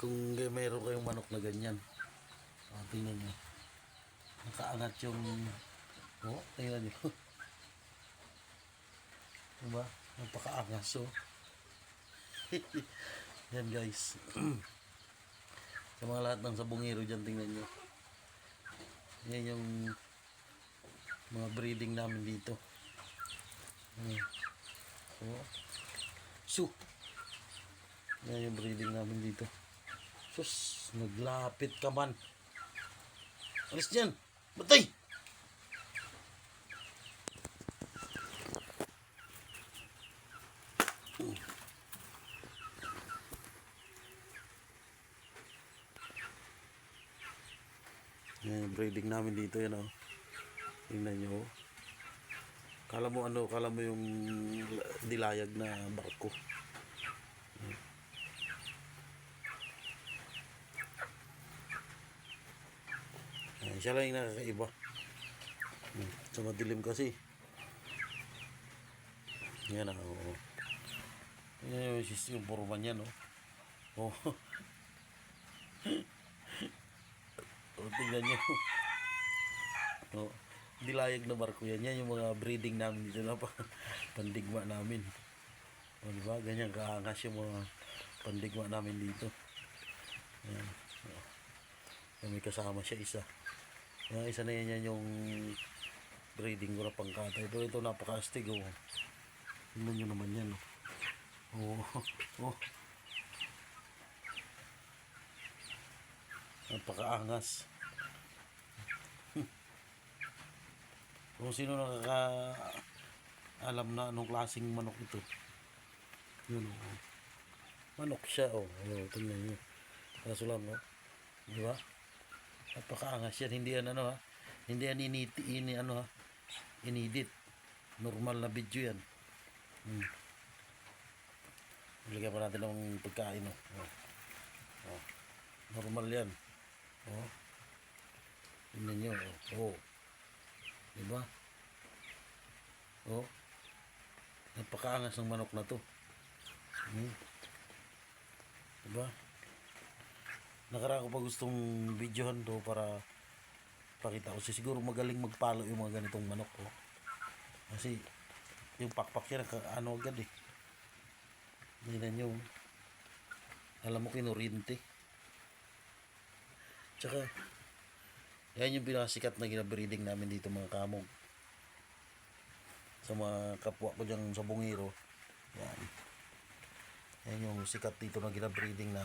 Kung mayroon kayong manok na ganyan, tingnan nyo. Nakaangat yung, tingnan nyo. Diba? Napakaangas, so. Yan guys. Sa mga lahat ng sabungero dyan, tingnan nyo. Yan yung mga breeding namin dito. Yan yung breeding namin dito. Sus, naglapit ka man. Alis dyan. Batay! Yan yung breeding namin dito, yan o. Tingnan nyo. Kala mo yung dilayag na barko. Siya lang yung nakakaiba. Sa madilim kasi. Yan o. Yan yung forma niya, no? Tingnan nyo. Dilayag na barko yan. Yan yung mga breeding namin dito na pandigma namin. Diba? Ganyan kaangas yung mga pandigma namin dito. Yan. May kasama siya isa. Isa na yan yung breeding ko na pangkatay. Pero ito napaka-astig. Tingnan nyo naman yan. Napaka-angas. Kung sino nakaka-alam na anong klaseng manok ito. Yun, manok siya, tingnan nyo. Kaso lang, diba? Napaka-angas yan. Hindi yan, hindi yan inedit. Normal na video yan. Ilagay pa natin ng pagkain, normal yan. Tingnan nyo, diba? Napakaangas ng manok na to. Diba? Nakaraan ko pa gustong videohan to para pakita ko. Siguro magaling magpalo yung mga ganitong manok. Kasi yung pakpak yan agad eh. Tingnan nyo. Alam mo kinurinti. Tsaka yan yung pinakasikat na ginabreeding namin dito mga kamog. Sa mga kapwa ko dyan sa bungiro. Yan yung sikat dito na ginabreeding namin.